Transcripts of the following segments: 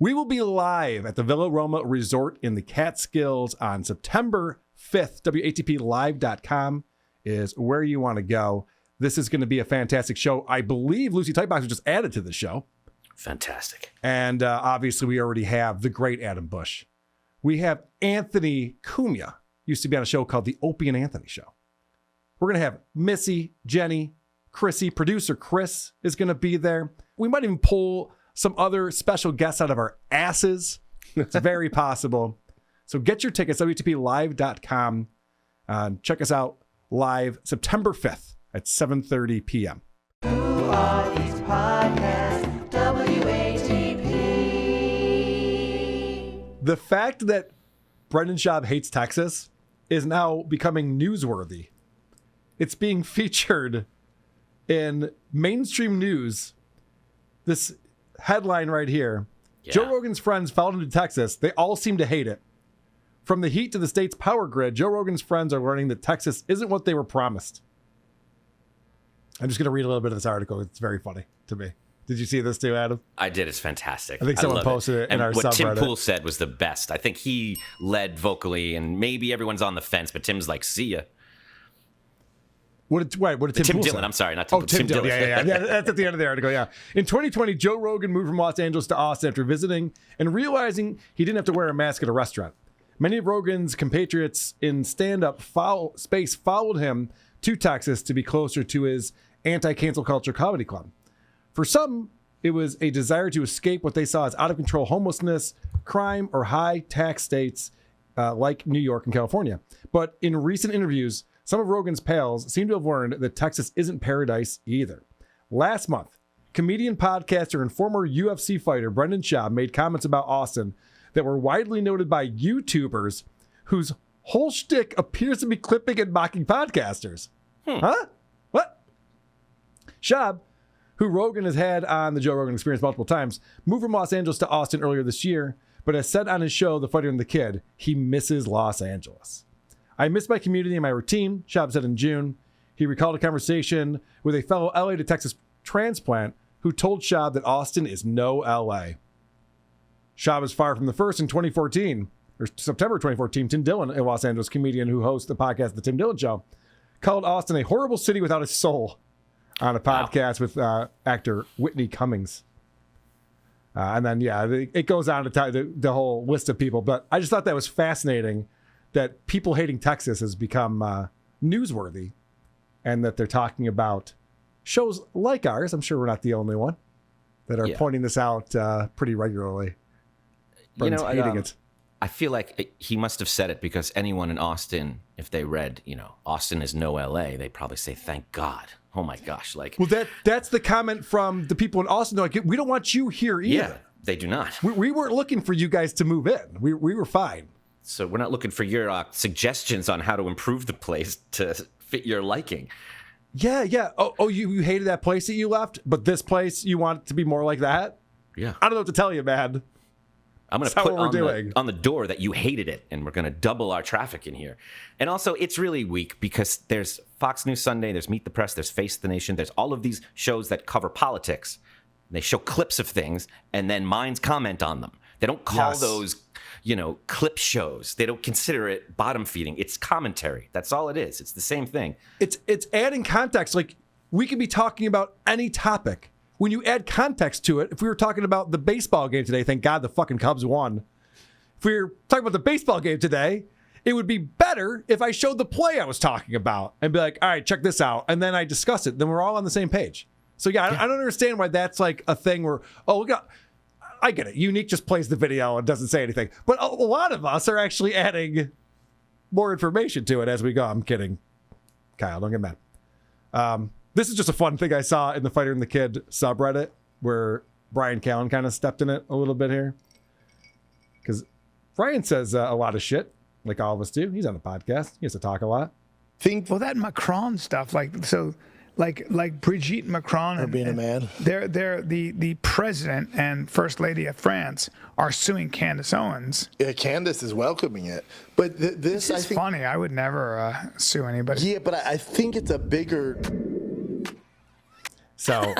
We will be live at the Villa Roma Resort in the Catskills on September 5th. WATPlive.com is where you want to go. This is going to be a fantastic show. I believe Lucy Tightbox was just added to the show. Fantastic. And obviously we already have the great Adam Bush. We have Anthony Cumia, used to be on a show called The Opie and Anthony Show. We're going to have Missy, Jenny, Chrissy, producer Chris is going to be there. We might even pull some other special guests out of our asses. It's very possible. So get your tickets, WATPlive.com. Check us out live September 5th at 7:30 p.m. Who are these podcasts? WATP. The fact that Brendan Schaub hates Texas is now becoming newsworthy. It's being featured in mainstream news. This headline right here. Yeah. Joe Rogan's friends followed him to Texas. They all seem to hate it. From the heat to the state's power grid, Joe Rogan's friends are learning that Texas isn't what they were promised. I'm just going to read a little bit of this article. It's very funny to me. Did you see this too, Adam? I did. It's fantastic. I think someone posted it in our subreddit. What Tim Pool said was the best. I think he led vocally, and maybe everyone's on the fence, but Tim's like, see ya. What did Tim Dillon say? I'm sorry, not Tim. Oh, Tim Dillon. Yeah. That's at the end of the article. Yeah. In 2020, Joe Rogan moved from Los Angeles to Austin after visiting and realizing he didn't have to wear a mask at a restaurant. Many of Rogan's compatriots in stand-up space followed him to Texas to be closer to his anti-cancel culture comedy club. For some, it was a desire to escape what they saw as out-of-control homelessness, crime, or high-tax states like New York and California. But in recent interviews, some of Rogan's pals seem to have learned that Texas isn't paradise either. Last month, comedian, podcaster, and former UFC fighter Brendan Schaub made comments about Austin that were widely noted by YouTubers whose whole shtick appears to be clipping and mocking podcasters. Huh? What? Schaub, who Rogan has had on the Joe Rogan Experience multiple times, moved from Los Angeles to Austin earlier this year, but has said on his show, The Fighter and the Kid, he misses Los Angeles. I miss my community and my routine, Schaub said in June. He recalled a conversation with a fellow LA to Texas transplant who told Schaub that Austin is no LA. Schaub is far from the first. In 2014, or September 2014, Tim Dillon, a Los Angeles comedian who hosts the podcast The Tim Dillon Show, called Austin a horrible city without a soul on a podcast with actor Whitney Cummings. And then, it goes on to tell the whole list of people. But I just thought that was fascinating that people hating Texas has become newsworthy and that they're talking about shows like ours. I'm sure we're not the only one that are pointing this out pretty regularly. Brent's hating it. I feel like he must have said it because anyone in Austin, if they read, Austin is no LA, they probably say, thank God. Oh my gosh. Well, that's the comment from the people in Austin. They're like, we don't want you here either. Yeah, they do not. We weren't looking for you guys to move in. We were fine. So we're not looking for your suggestions on how to improve the place to fit your liking. Yeah. Oh, you hated that place that you left, but this place, you want it to be more like that? Yeah. I don't know what to tell you, man. I'm going to put on the door that you hated it, and we're going to double our traffic in here. And also, it's really weak because there's Fox News Sunday, there's Meet the Press, there's Face the Nation, there's all of these shows that cover politics. They show clips of things, and then minds comment on them. They don't call those, clip shows. They don't consider it bottom feeding. It's commentary. That's all it is. It's the same thing. It's adding context. Like, we could be talking about any topic. When you add context to it, if we were talking about the baseball game today, thank God the fucking Cubs won. If we were talking about the baseball game today, it would be better if I showed the play I was talking about and be like, all right, check this out. And then I discuss it. Then we're all on the same page. So, I don't understand why that's like a thing where, I get it. Unique just plays the video and doesn't say anything. But a lot of us are actually adding more information to it as we go. I'm kidding. Kyle, don't get mad. This is just a fun thing I saw in the Fighter and the Kid subreddit where Bryan Callen kind of stepped in it a little bit here. Because Bryan says a lot of shit, like all of us do. He's on the podcast. He has to talk a lot. Well, that Macron stuff, like Brigitte Macron or being a man. They're the president and first lady of France are suing Candace Owens. Yeah, Candace is welcoming it, but this is funny. I would never sue anybody. Yeah, but I think it's a bigger. So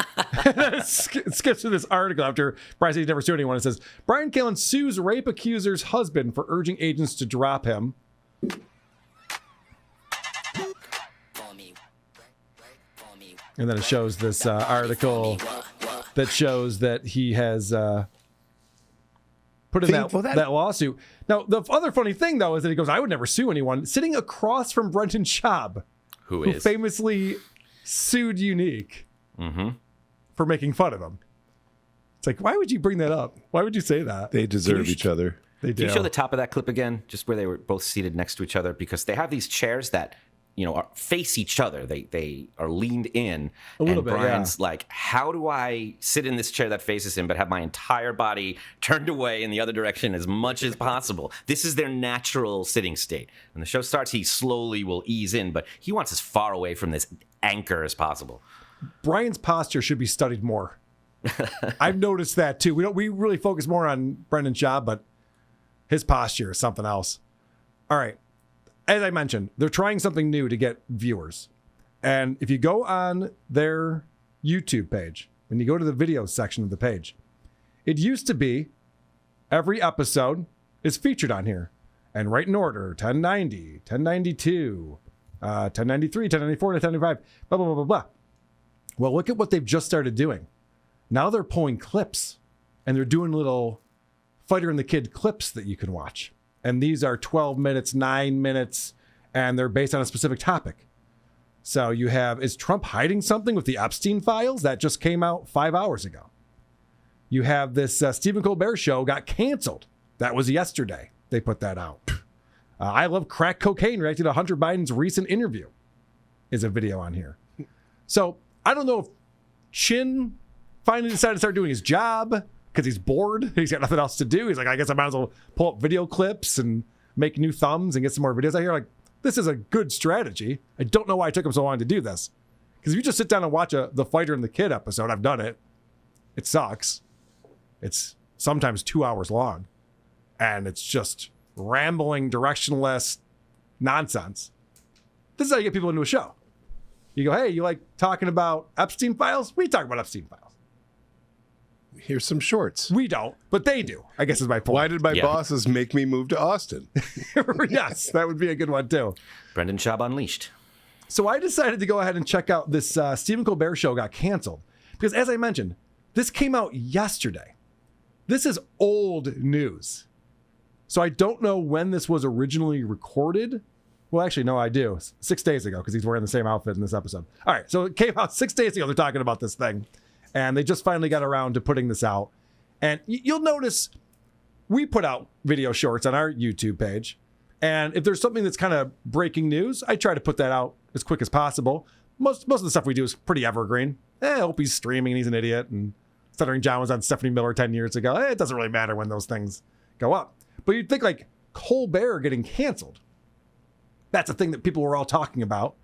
skips through this article after Brian said he's never sued anyone. It says, Bryan Callen sues rape accuser's husband for urging agents to drop him. And then it shows this article that shows that he has put in that lawsuit. Now, the other funny thing, though, is that he goes, I would never sue anyone, sitting across from Brendan Schaub, who famously sued Unique for making fun of him. It's like, why would you bring that up? Why would you say that? They deserve each other. They do. Can you show the top of that clip again, just where they were both seated next to each other? Because they have these chairs that, face each other. They are leaned in. A little bit, Brian's like, how do I sit in this chair that faces him but have my entire body turned away in the other direction as much as possible? This is their natural sitting state. When the show starts, he slowly will ease in, but he wants as far away from this anchor as possible. Brian's posture should be studied more. I've noticed that too. We really focus more on Brendan Schaub, but his posture is something else. All right. As I mentioned, they're trying something new to get viewers. And if you go on their YouTube page, when you go to the video section of the page, it used to be every episode is featured on here. And right in order, 1090, 1092, 1093, 1094, 1095, blah, blah, blah, blah, blah. Well, look at what they've just started doing. Now they're pulling clips, and they're doing little Fighter and the Kid clips that you can watch. And these are 12 minutes, 9 minutes, and they're based on a specific topic. So you have, is Trump hiding something with the Epstein files? That just came out 5 hours ago. You have this Stephen Colbert show got canceled. That was yesterday. They put that out. I Love Crack Cocaine reacted to Hunter Biden's recent interview is a video on here. So I don't know if Chin finally decided to start doing his job because he's bored. He's got nothing else to do. He's like, I guess I might as well pull up video clips and make new thumbs and get some more videos out here. Like, this is a good strategy. I don't know why it took him so long to do this. Because if you just sit down and watch the Fighter and the Kid episode, I've done it. It sucks. It's sometimes 2 hours long. And it's just rambling, directionless nonsense. This is how you get people into a show. You go, hey, you like talking about Epstein files? We talk about Epstein files. Here's some shorts. We don't, but they do, I guess is my point. Why did my bosses make me move to Austin? Yes, that would be a good one too. Brendan Schaub Unleashed. So I decided to go ahead and check out this Stephen Colbert show got canceled. Because as I mentioned, this came out yesterday. This is old news. So I don't know when this was originally recorded. Well, actually, no, I do. 6 days ago, because he's wearing the same outfit in this episode. All right, so it came out 6 days ago. They're talking about this thing. And they just finally got around to putting this out. And you'll notice we put out video shorts on our YouTube page. And if there's something that's kind of breaking news, I try to put that out as quick as possible. Most of the stuff we do is pretty evergreen. Opie's streaming and he's an idiot. And Stuttering John was on Stephanie Miller 10 years ago. It doesn't really matter when those things go up. But you'd think like Colbert getting canceled. That's a thing that people were all talking about.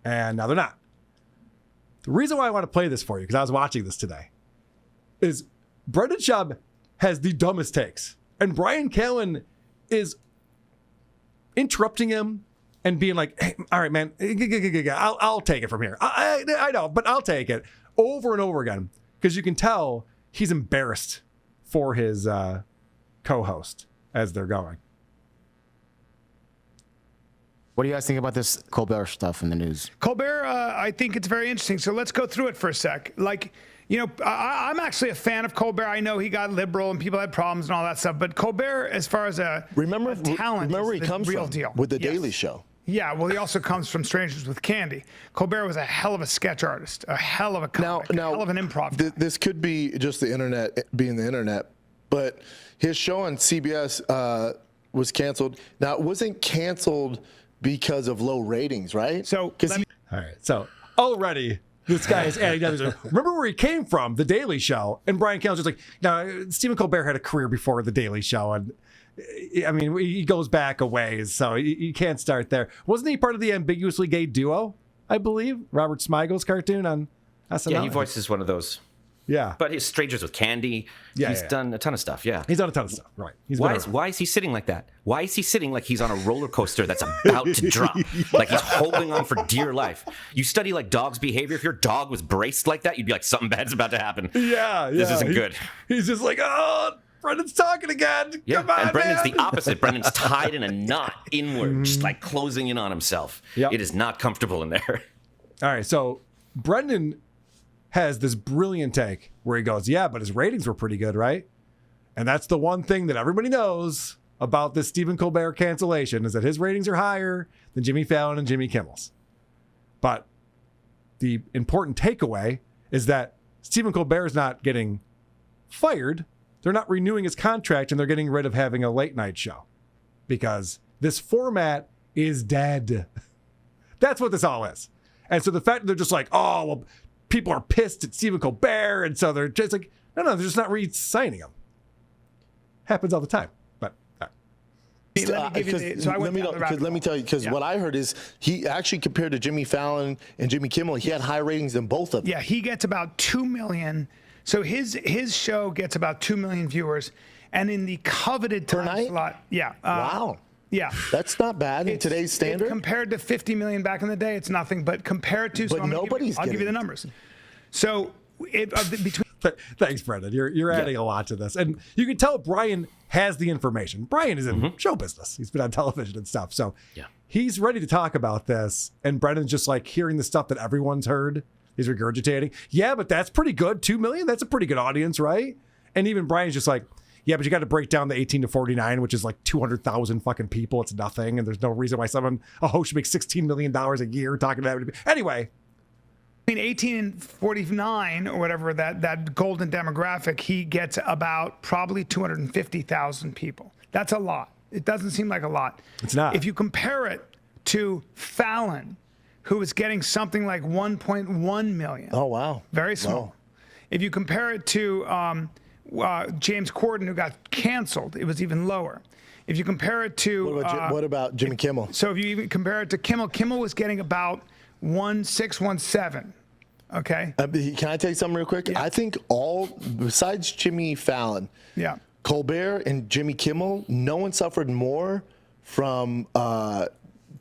And now they're not. The reason why I want to play this for you, because I was watching this today, is Brendan Schaub has the dumbest takes. And Bryan Callen is interrupting him and being like, hey, all right, man, I'll take it from here. I know, but I'll take it over and over again. Because you can tell he's embarrassed for his co-host as they're going. What do you guys think about this Colbert stuff in the news? Colbert, I think it's very interesting. So let's go through it for a sec. Like, I'm actually a fan of Colbert. I know he got liberal and people had problems and all that stuff. But Colbert, as far as a talent, remember where he comes real from deal. with the Daily Show. Yeah, well, he also comes from Strangers with Candy. Colbert was a hell of a sketch artist, a hell of a comic, a hell of an improv guy. This could be just the internet being the internet, but his show on CBS was canceled. Now, it wasn't canceled because of low ratings, right? So, all right. So already this guy is adding others. Remember where he came from, The Daily Show. And Bryan Callen's just like, no, Stephen Colbert had a career before The Daily Show. And I mean, he goes back a ways, so you can't start there. Wasn't he part of the ambiguously gay duo, I believe? Robert Smigel's cartoon on SNL? Yeah, he voices one of those Yeah. But he's Strangers with Candy. He's done a ton of stuff. Yeah. He's done a ton of stuff. Right. Why is he sitting like that? Why is he sitting like he's on a roller coaster that's about to drop? Like he's holding on for dear life. You study like dogs' behavior. If your dog was braced like that, you'd be like, something bad's about to happen. Yeah. This isn't good. He's just like, oh, Brendan's talking again. Yeah. Come on, and Brendan's man. the opposite. Brendan's tied in a knot inward, just like closing in on himself. Yep. It is not comfortable in there. All right. So Brendan has this brilliant take where he goes, yeah, but his ratings were pretty good, right? And that's the one thing that everybody knows about this Stephen Colbert cancellation is that his ratings are higher than Jimmy Fallon and Jimmy Kimmel's. But the important takeaway is that Stephen Colbert is not getting fired. They're not renewing his contract, and they're getting rid of having a late night show because this format is dead. That's what this all is. And so the fact that they're just like, oh, well, people are pissed at Stephen Colbert, and so they're just like, no, they're just not re-signing him. Happens all the time. But let me give you the, so I went down the rabbit let me tell you, because what I heard is he actually compared to Jimmy Fallon and Jimmy Kimmel, he had high ratings than both of them. Yeah, he gets about 2 million. So his show gets about 2 million viewers, and in the coveted Per time night? slot, yeah. Wow. Yeah. That's not bad in today's standard. Compared to 50 million back in the day, it's nothing. But compared to, But nobody's I'll give you getting the numbers. So between. thanks, Brendan. You're adding a lot to this. And you can tell Bryan has the information. Bryan is in show business. He's been on television and stuff. So he's ready to talk about this. And Brendan's just like hearing the stuff that everyone's heard. He's regurgitating. Yeah, but that's pretty good. 2 million? That's a pretty good audience, right? And even Bryan's just like, yeah, but you got to break down the 18 to 49, which is like 200,000 fucking people. It's nothing. And there's no reason why a host should make $16 million a year talking to that. Anyway. Between 18 and 49 or whatever, that golden demographic, he gets about probably 250,000 people. That's a lot. It doesn't seem like a lot. It's not. If you compare it to Fallon, who is getting something like 1.1 million. Oh, wow. Very small. Wow. If you compare it to James Corden, who got canceled, it was even lower. If you compare it to... What about Jimmy Kimmel? So if you even compare it to Kimmel was getting about 1.617. Okay? Can I tell you something real quick? Yeah. I think besides Jimmy Fallon, Colbert and Jimmy Kimmel, no one suffered more from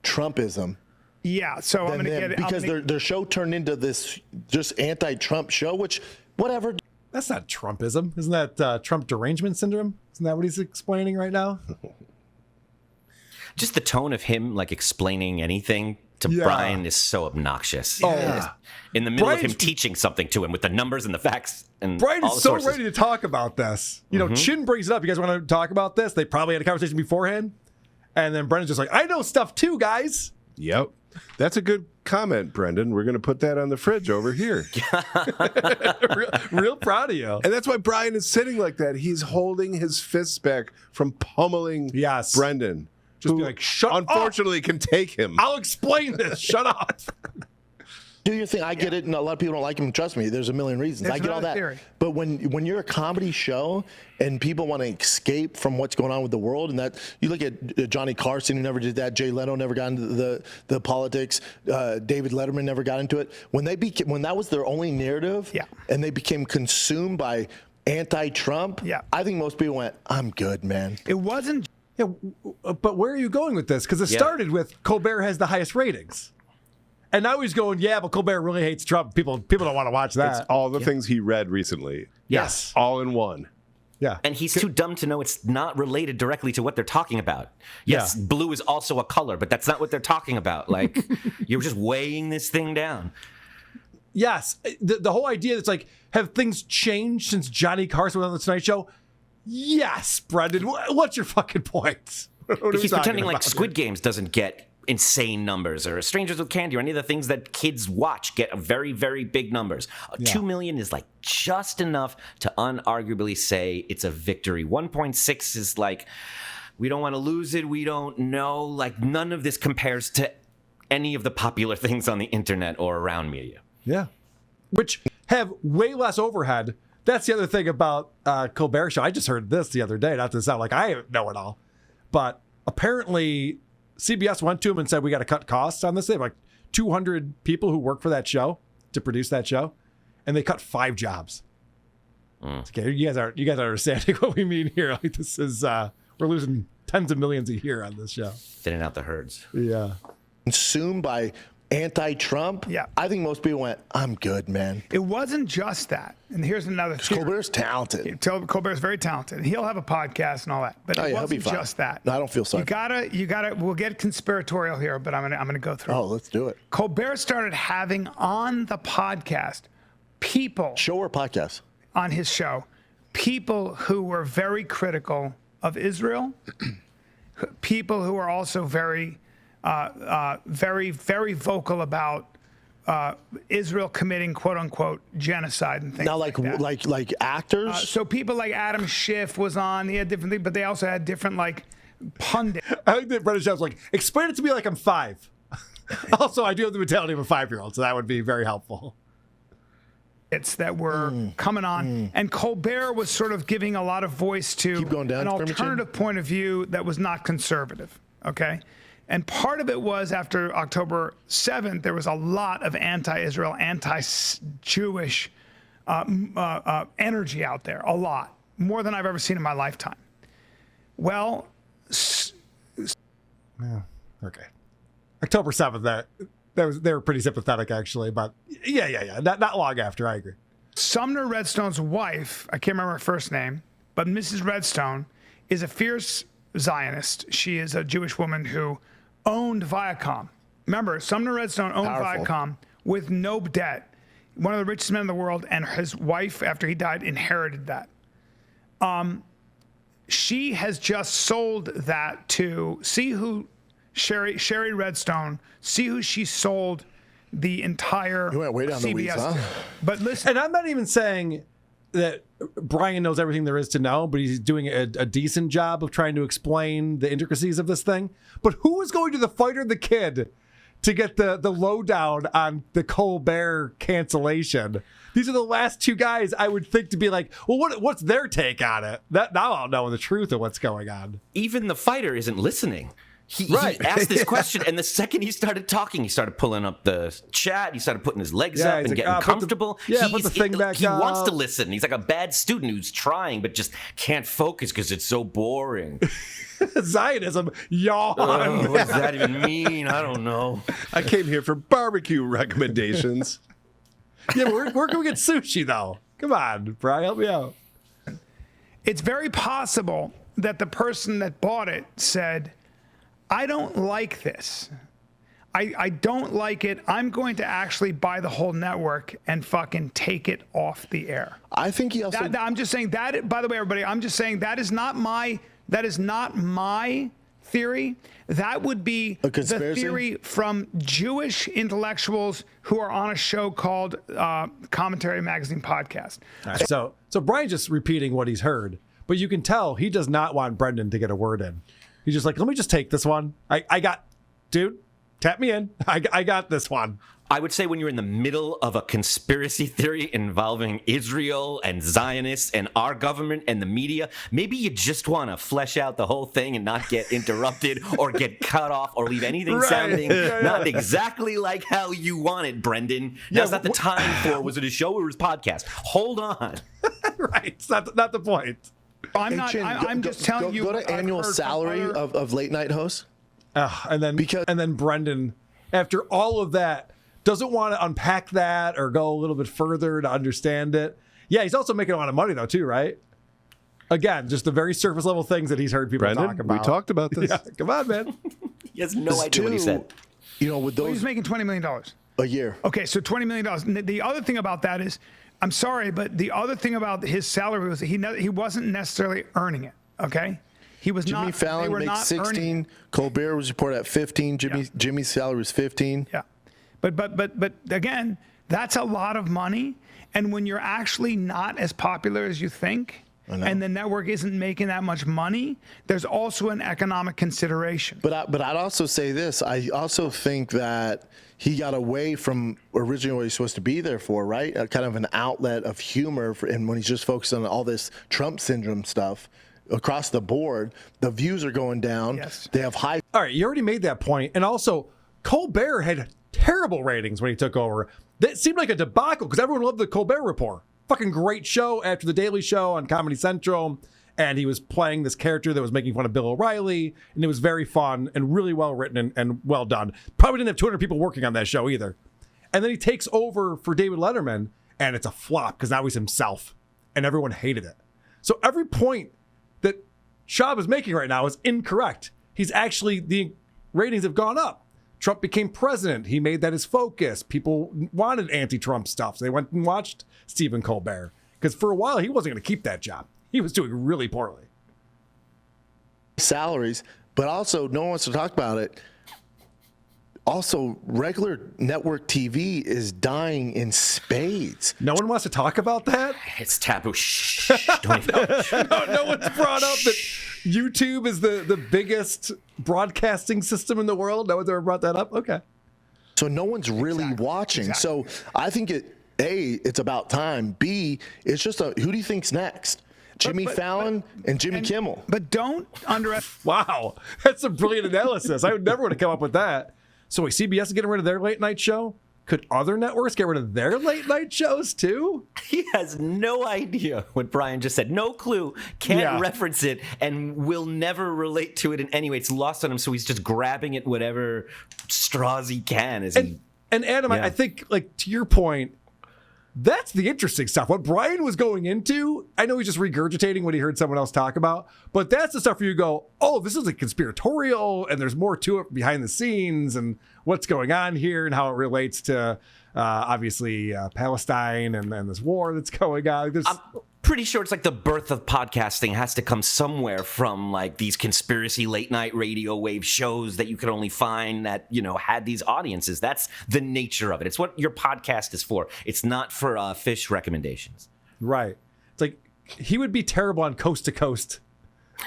Trumpism. Yeah, so I'm going to get it. Because their show turned into this just anti-Trump show, which, whatever. That's not Trumpism. Isn't that Trump derangement syndrome? Isn't that what he's explaining right now? Just the tone of him like explaining anything to Bryan is so obnoxious. Oh. In the middle of him teaching something to him with the numbers and the facts and Bryan all is the so sources. ready to talk about this. You know, Chin brings it up. You guys want to talk about this? They probably had a conversation beforehand. And then Brendan's just like, I know stuff too, guys. Yep. That's a good comment, Brendan. We're going to put that on the fridge over here. real proud of you. And that's why Bryan is sitting like that. He's holding his fists back from pummeling Brendan. Just who be like, shut up. unfortunately can take him. I'll explain this. Shut up. Do your thing. I get it, and a lot of people don't like him. Trust me, there's a million reasons. I get all that. Theory. But when you're a comedy show and people want to escape from what's going on with the world, and that you look at Johnny Carson, who never did that. Jay Leno never got into the politics. David Letterman never got into it. When that was their only narrative, and they became consumed by anti-Trump, I think most people went, "I'm good, man." It wasn't. Yeah, but where are you going with this? Because it started with Colbert has the highest ratings. And now he's going, yeah, but Colbert really hates Trump. People don't want to watch that. It's all the things he read recently. Yes. All in one. Yeah. And he's too dumb to know it's not related directly to what they're talking about. Yes, blue is also a color, but that's not what they're talking about. Like, you're just weighing this thing down. Yes. The whole idea that's like, have things changed since Johnny Carson was on the Tonight Show? Yes, Brendan. What's your fucking point? He's pretending like Squid Games doesn't get insane numbers, or Strangers with Candy, or any of the things that kids watch get very, very big numbers. 2 million is like just enough to unarguably say it's a victory. 1.6 is like, we don't want to lose it. We don't know. Like, none of this compares to any of the popular things on the internet or around media. Yeah. Which have way less overhead. That's the other thing about Colbert Show. I just heard this the other day. Not to sound like I know it all, but apparently CBS went to him and said, we got to cut costs on this. They have like 200 people who work for that show to produce that show. And they cut 5 jobs. Okay, you guys aren't understanding what we mean here. Like this is we're losing tens of millions a year on this show. Thinning out the herds. Yeah. Consumed by anti-Trump. Yeah. I think most people went, I'm good, man. It wasn't just that. And here's another theory. Colbert's talented. Colbert's very talented. He'll have a podcast and all that. But it he'll be wasn't fine. just that. No, I don't feel sorry. You gotta. We'll get conspiratorial here, but I'm gonna go through. Oh, let's do it. Colbert started having on the podcast people Show or podcast? on his show, people who were very critical of Israel, people who are also very, very vocal about Israel committing "quote unquote" genocide and things. Now, like that. like actors. So people like Adam Schiff was on. He had different things, but they also had different like pundits. I think that Brendan Schaub's like, explain it to me like I'm 5. Also, I do have the mentality of a 5-year-old, so that would be very helpful. That were coming on, and Colbert was sort of giving a lot of voice to an alternative point of view that was not conservative. Okay. And part of it was after October 7th, there was a lot of anti-Israel, anti-Jewish energy out there, a lot, more than I've ever seen in my lifetime. Well, Okay. October 7th, they were pretty sympathetic, actually, but yeah. Not long after, I agree. Sumner Redstone's wife, I can't remember her first name, but Mrs. Redstone is a fierce Zionist. She is a Jewish woman who owned Viacom. Remember, Sumner Redstone owned Viacom with no debt. One of the richest men in the world, and his wife, after he died, inherited that. She has just sold that to, see who, Sherry Redstone, see who she sold the entire You went way down the weeds, huh? But listen. And I'm not even saying that Bryan knows everything there is to know, but he's doing a decent job of trying to explain the intricacies of this thing. But who is going to the Fighter the Kid to get the lowdown on the Colbert cancellation? These are the last two guys I would think to be like, well, what's their take on it? Now I'll know the truth of what's going on. Even the Fighter isn't listening. He asked this question, and the second he started talking, he started pulling up the chat. He started putting his legs up and getting comfortable. Put the thing back he up. wants to listen. He's like a bad student who's trying but just can't focus because it's so boring. Zionism, yawn. What does that even mean? I don't know. I came here for barbecue recommendations. Yeah, but where can we get sushi, though? Come on, Bryan, help me out. It's very possible that the person that bought it said, I don't like this. I don't like it. I'm going to actually buy the whole network and fucking take it off the air. I think he also. I'm just saying that. By the way, everybody, I'm just saying that is not my theory. That would be A the conspiracy? theory from Jewish intellectuals who are on a show called Commentary Magazine Podcast. All right, so Bryan's just repeating what he's heard, but you can tell he does not want Brendan to get a word in. He's just like, let me just take this one. I got, dude, tap me in. I got this one. I would say when you're in the middle of a conspiracy theory involving Israel and Zionists and our government and the media, maybe you just want to flesh out the whole thing and not get interrupted or get cut off or leave anything sounding not exactly like how you want it, Brendan. That's not the time for, was it a show or his podcast? Hold on. Right. It's not the point. I'm just telling you. Go to annual salary of late night hosts. And then Brendan, after all of that, doesn't want to unpack that or go a little bit further to understand it. Yeah, he's also making a lot of money though, too, right? Again, just the very surface level things that he's heard people talk about. We talked about this. Yeah, come on, man. He has no idea what he said. You know, with those He's making $20 million a year. Okay, so $20 million. The other thing about that is, I'm sorry, but the other thing about his salary was he wasn't necessarily earning it. Okay, he was Jimmy not. Fallon they were makes not 16. Colbert was reported at 15. Jimmy's salary was 15. Yeah, but again, that's a lot of money. And when you're actually not as popular as you think, and the network isn't making that much money, there's also an economic consideration. But I'd also say this. I also think that he got away from originally what he's supposed to be there for, right? Kind of an outlet of humor, and when he's just focused on all this Trump syndrome stuff across the board, the views are going down. Yes. They have high. All right, you already made that point. And also, Colbert had terrible ratings when he took over. That seemed like a debacle because everyone loved the Colbert Report. fucking great show after The Daily Show on Comedy Central. And he was playing this character that was making fun of Bill O'Reilly. And it was very fun and really well written and well done. Probably didn't have 200 people working on that show either. And then he takes over for David Letterman, and it's a flop because now he's himself. And everyone hated it. So every point that Schaub is making right now is incorrect. He's actually, the ratings have gone up. Trump became president. He made that his focus. People wanted anti-Trump stuff. So they went and watched Stephen Colbert. Because for a while, he wasn't going to keep that job. He was doing really poorly. Salaries, but also no one wants to talk about it. Also, regular network TV is dying in spades. No one wants to talk about that? It's taboo. Shh. Don't even. No one's brought up that YouTube is the biggest broadcasting system in the world. No one's ever brought that up? Okay. So no one's really watching. So I think it's about time. B, it's just who do you think's next? Jimmy Fallon and Jimmy Kimmel. But don't underestimate. Wow. That's a brilliant analysis. I would never would have come up with that. So wait, CBS is getting rid of their late night show? Could other networks get rid of their late night shows too? He has no idea what Bryan just said. No clue. Can't reference it and will never relate to it in any way. It's lost on him, so he's just grabbing at whatever straws he can. And Adam, I think, like, to your point, that's the interesting stuff. What Bryan was going into, I know he's just regurgitating what he heard someone else talk about, but that's the stuff where you go, oh, this is a conspiratorial, and there's more to it behind the scenes, and what's going on here, and how it relates to, obviously, Palestine and this war that's going on. I'm pretty sure it's like the birth of podcasting has to come somewhere from like these conspiracy late night radio wave shows that you could only find that, had these audiences. That's the nature of it. It's what your podcast is for. It's not for fish recommendations. Right. It's like he would be terrible on Coast to Coast.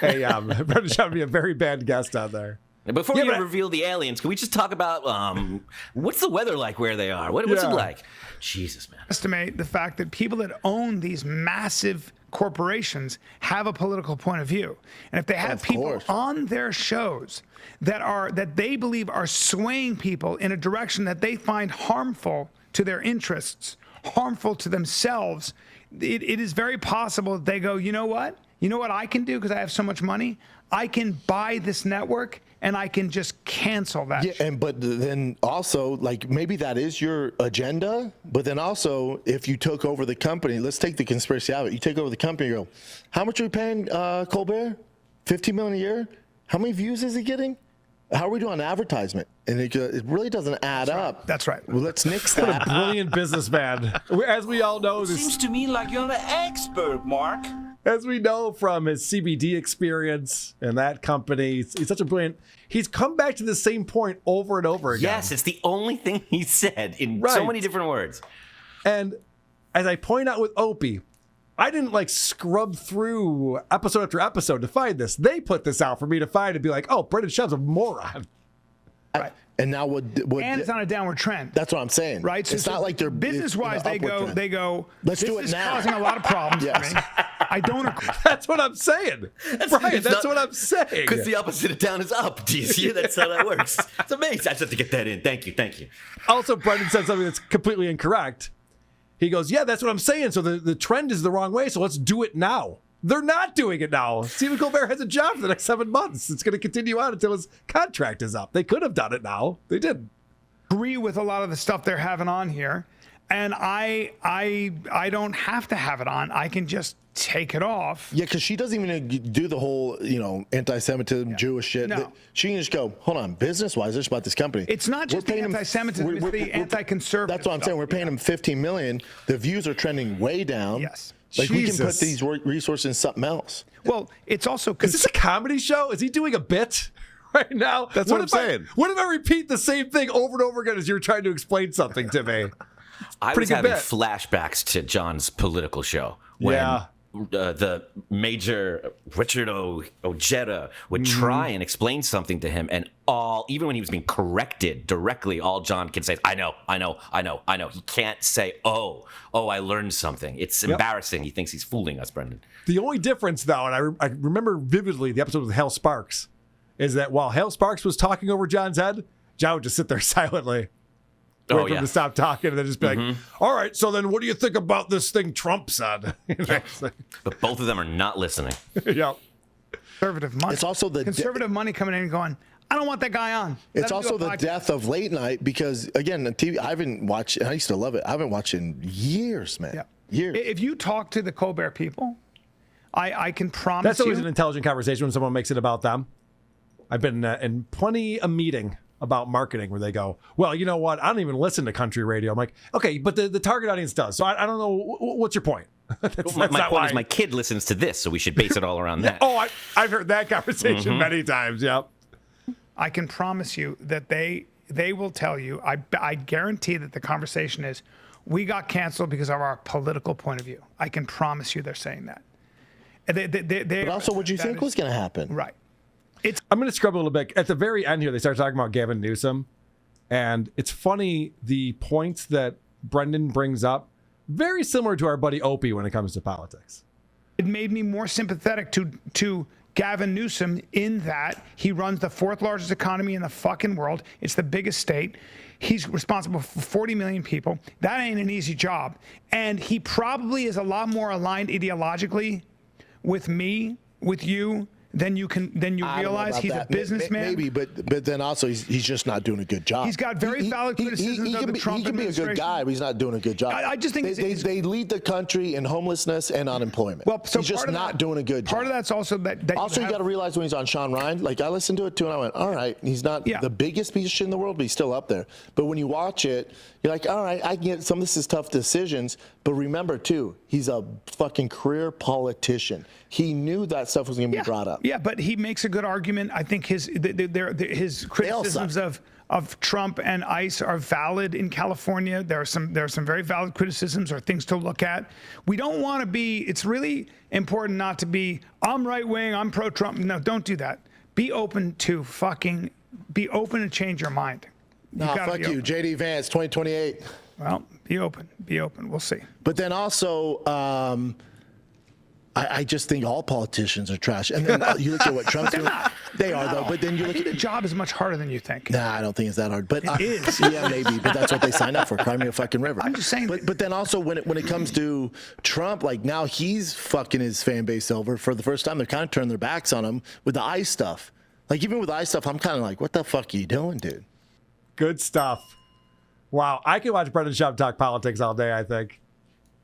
AM. Brendan Schaub would be a very bad guest out there. Before we reveal the aliens, can we just talk about what's the weather like where they are? What's it like? Jesus, man. Estimate the fact that people that own these massive corporations have a political point of view. And if they have people on their shows that they believe are swaying people in a direction that they find harmful to their interests, harmful to themselves, it is very possible that they go, you know what? You know what I can do because I have so much money? I can buy this network and I can just cancel that. Yeah, but then also, like, maybe that is your agenda, but then also, if you took over the company, let's take the conspiracy out of it. You take over the company, you go, how much are we paying Colbert? $15 million a year? How many views is he getting? How are we doing on advertisement? And it really doesn't add up. That's right. Well, let's nix that. What a brilliant businessman. As we all know, this seems to me like you're the expert, Mark. As we know from his CBD experience and that company, he's such a brilliant. He's come back to the same point over and over again. Yes, it's the only thing he said in so many different words. And as I point out with Opie, I didn't like scrub through episode after episode to find this. They put this out for me to find and be like, oh, Brendan Schaub's a moron. Right. And now and it's on a downward trend. That's what I'm saying. Right. So it's not like they're business-wise. They go. Let's do it now. This is causing a lot of problems for me. I don't agree. That's what I'm saying. Brian, that's what I'm saying. Because the opposite of down is up. Do you see? That's how that works. It's amazing. I just have to get that in. Thank you. Also, Brendan said something that's completely incorrect. He goes, yeah, that's what I'm saying. So the trend is the wrong way. So let's do it now. They're not doing it now. Stephen Colbert has a job for the next 7 months. It's going to continue on until his contract is up. They could have done it now. They didn't. Agree with a lot of the stuff they're having on here. And I don't have to have it on. I can just take it off. Yeah, because she doesn't even do the whole, anti-Semitism, Jewish shit. No. She can just go, hold on, business-wise, this is about this company. It's not just the anti-Semitism, it's the anti-conservative. That's what I'm saying. We're paying him $15 million. The views are trending way down. Yes. Like, we can put these resources in something else. Well, it's also... Is this a comedy show? Is he doing a bit right now? That's what I'm saying. What if I repeat the same thing over and over again as you're trying to explain something to me? I was having flashbacks to John's political show when the major Richard Ojeda would try and explain something to him, and even when he was being corrected directly, all John can say is, I know. He can't say, oh, I learned something. It's embarrassing. He thinks he's fooling us, Brendan. The only difference, though, and I remember vividly the episode with Hal Sparks, is that while Hal Sparks was talking over John's head, John would just sit there silently. Wait for him to stop talking and then just be like, all right, so then what do you think about this thing Trump said? But both of them are not listening. Yeah. Conservative money. It's also the conservative money coming in and going, I don't want that guy on. It's also the death of late night because, again, the TV, I haven't watched, and I used to love it. I haven't watched in years, man. Yeah. Years. If you talk to the Colbert people, I can promise you. That's always an intelligent conversation when someone makes it about them. I've been in plenty a meeting about marketing where they go, well, you know what? I don't even listen to country radio. I'm like, okay, but the target audience does. So I don't know. What's your point? My point is my kid listens to this, so we should base it all around that. Oh, I've heard that conversation many times. Yep. I can promise you that they will tell you, I guarantee that the conversation is, we got canceled because of our political point of view. I can promise you they're saying that. But also, what do you think was going to happen? Right. I'm going to scrub a little bit. At the very end here, they start talking about Gavin Newsom. And it's funny, the points that Brendan brings up, very similar to our buddy Opie when it comes to politics. It made me more sympathetic to Gavin Newsom in that he runs the fourth largest economy in the fucking world. It's the biggest state. He's responsible for 40 million people. That ain't an easy job. And he probably is a lot more aligned ideologically with me, with you, than you realize. He's a businessman. Maybe, but then also he's just not doing a good job. He's got very valid criticisms of the Trump administration. He can be a good guy, but he's not doing a good job. I just think they lead the country in homelessness and unemployment. Well, so he's just not doing a good job. Part of that's also that also, you got to realize when he's on Sean Ryan, like I listened to it too, and I went, all right, he's not the biggest piece of shit in the world, but he's still up there. But when you watch it, you're like, all right, I can get some of this is tough decisions, but remember too, he's a fucking career politician. He knew that stuff was going to be brought up. Yeah, but he makes a good argument. I think his criticisms of Trump and ICE are valid in California. There are some very valid criticisms or things to look at. We don't want to be. It's really important not to be. I'm right wing. I'm pro Trump. No, don't do that. Be open to change your mind. Fuck you, JD Vance, 2028. Well, be open. We'll see. But then also. I just think all politicians are trash. And then you look at what Trump's doing. They are, though. But then you look at the job is much harder than you think. Nah, I don't think it's that hard. But it is. Yeah, maybe. But that's what they signed up for. Cry me a fucking river. I'm just saying. But then also when it comes to Trump, like now he's fucking his fan base over for the first time. They're kind of turning their backs on him with the ICE stuff. Like even with the ICE stuff, I'm kind of like, what the fuck are you doing, dude? Good stuff. Wow, I could watch Brendan Schaub talk politics all day. I think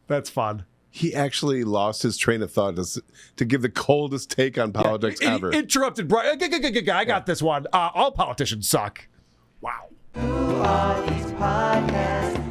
that's fun. He actually lost his train of thought to give the coldest take on politics ever. Interrupted Brian. I got this one. All politicians suck. Wow. Who are these podcasts?